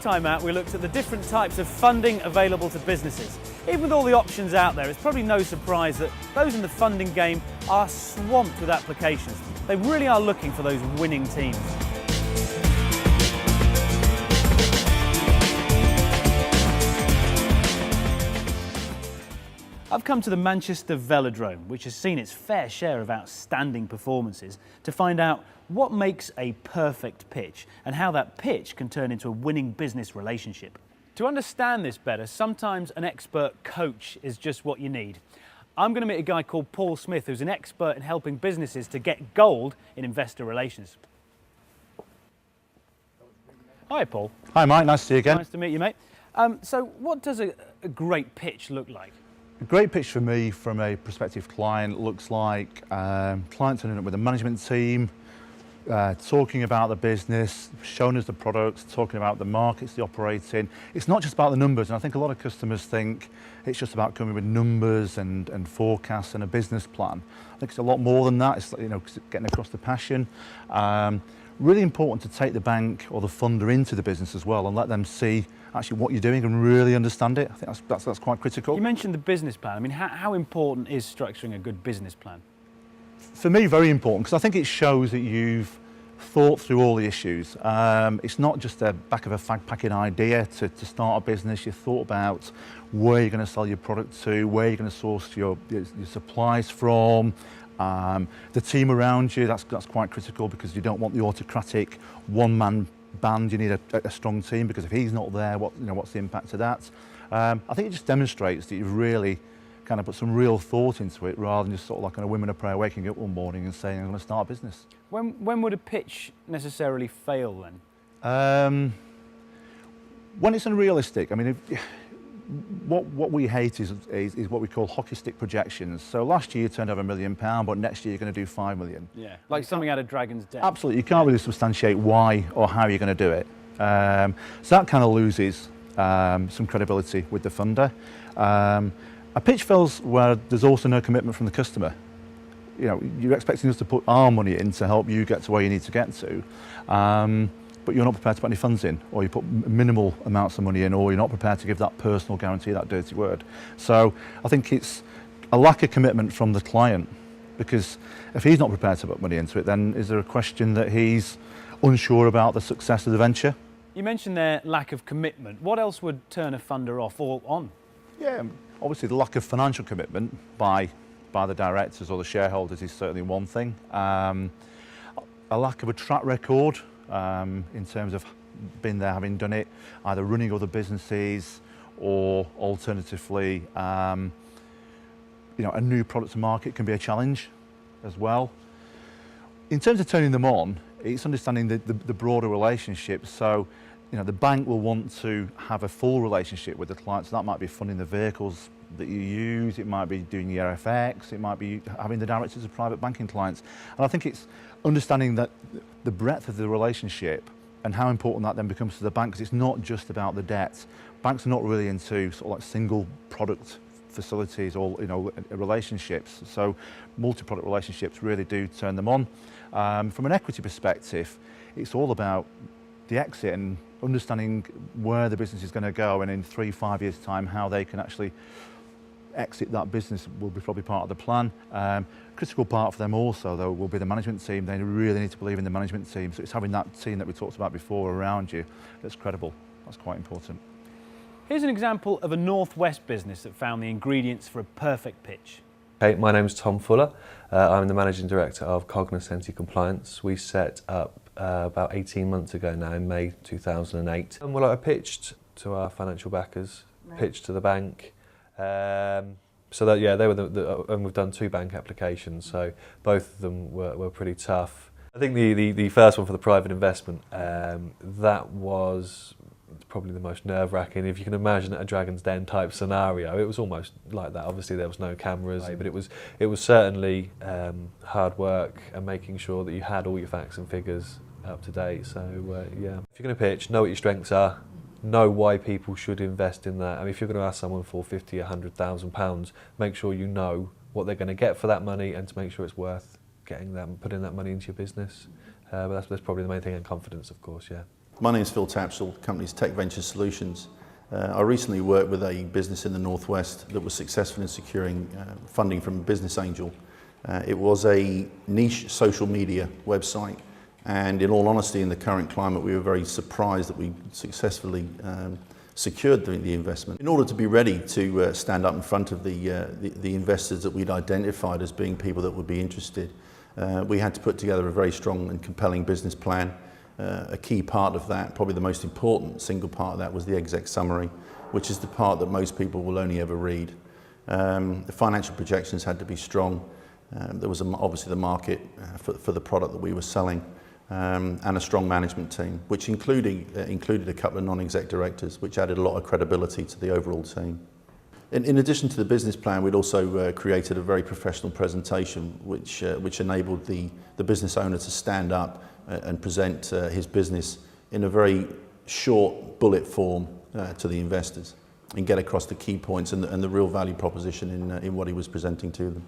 time out we looked at the different types of funding available to businesses. Even with all the options out there, it's probably no surprise that those in the funding game are swamped with applications. They really are looking for those winning teams. I've come to the Manchester Velodrome, which has seen its fair share of outstanding performances, to find out what makes a perfect pitch and how that pitch can turn into a winning business relationship. To understand this better, sometimes an expert coach is just what you need. I'm going to meet a guy called Paul Smith, who's an expert in helping businesses to get gold in investor relations. Hi, Paul. Hi, Mike. Nice to see you again. Nice to meet you, mate. So what does a great pitch look like? A great pitch for me from a prospective client looks like clients turning up with a management team, talking about the business, showing us the products, talking about the markets they operate in. It's not just about the numbers, and I think a lot of customers think it's just about coming with numbers and forecasts and a business plan. I think it's a lot more than that. It's, you know, getting across the passion. Really important to take the bank or the funder into the business as well and let them see actually what you're doing and really understand it. I think that's quite critical. You mentioned the business plan. I mean, how important is structuring a good business plan? For me, very important, because I think it shows that you've thought through all the issues. It's not just a back of a fag-packing idea to start a business. You've thought about where you're going to sell your product to, where you're going to source your supplies from, the team around you. That's quite critical, because you don't want the autocratic one-man band. You need a strong team, because if he's not there, what's the impact of that? I think it just demonstrates that you've really kind of put some real thought into it, rather than just sort of like a women of prayer waking up one morning and saying, I'm going to start a business. When would a pitch necessarily fail then? When it's unrealistic. I mean, what we hate is what we call hockey stick projections. So last year you turned over £1 million, but next year you're going to do 5 million. Yeah, like something out of Dragon's Den. Absolutely, you can't really substantiate why or how you're going to do it. So that kind of loses some credibility with the funder. A pitch fails where there's also no commitment from the customer. You know, you're expecting us to put our money in to help you get to where you need to get to, but you're not prepared to put any funds in, or you put minimal amounts of money in, or you're not prepared to give that personal guarantee, that dirty word. So I think it's a lack of commitment from the client, because if he's not prepared to put money into it, then is there a question that he's unsure about the success of the venture? You mentioned their lack of commitment. What else would turn a funder off or on? Yeah, obviously the lack of financial commitment by the directors or the shareholders is certainly one thing. A lack of a track record in terms of being there, having done it, either running other businesses or alternatively, a new product to market can be a challenge as well. In terms of turning them on, it's understanding the broader relationship. So, the bank will want to have a full relationship with the client. So that might be funding the vehicles that you use, it might be doing your FX, it might be having the directors of private banking clients. And I think it's understanding that the breadth of the relationship and how important that then becomes to the bank, because it's not just about the debt. Banks are not really into sort of like single product facilities or relationships. So multi-product relationships really do turn them on. From an equity perspective, it's all about the exit and understanding where the business is going to go, and in 3-5 years' time how they can actually exit that business will be probably part of the plan. Critical part for them also, though, will be the management team. They really need to believe in the management team. So it's having that team that we talked about before around you that's credible. That's quite important. Here's an example of a Northwest business that found the ingredients for a perfect pitch. Hey, my name's Tom Fuller. I'm the Managing Director of Cognoscenti Compliance. We set up about 18 months ago now, in May 2008. And I pitched to our financial backers, pitched to the bank. So that, yeah, they were and we've done 2 bank applications, so both of them were pretty tough. I think the first one for the private investment, that was probably the most nerve-wracking. If you can imagine a Dragon's Den type scenario, it was almost like that. Obviously there was no cameras, but it was certainly hard work and making sure that you had all your facts and figures up to date. So yeah, if you're going to pitch, know what your strengths are, know why people should invest in that. I mean, if you're going to ask someone for £50,000 or £100,000, make sure you know what they're going to get for that money, and to make sure it's worth putting that money into your business. But that's probably the main thing, and confidence, of course, yeah. My name is Phil Tapsell, the company's Tech Venture Solutions. I recently worked with a business in the Northwest that was successful in securing funding from a business angel. It was a niche social media website, and in all honesty, in the current climate, we were very surprised that we successfully secured the investment. In order to be ready to stand up in front of the investors that we'd identified as being people that would be interested, we had to put together a very strong and compelling business plan. A key part of that, probably the most important single part of that, was the exec summary, which is the part that most people will only ever read. The financial projections had to be strong. There was obviously the market for the product that we were selling, and a strong management team, which included a couple of non-exec directors, which added a lot of credibility to the overall team. In addition to the business plan, we'd also created a very professional presentation which enabled the business owner to stand up and present his business in a very short bullet form to the investors and get across the key points and the real value proposition in what he was presenting to them.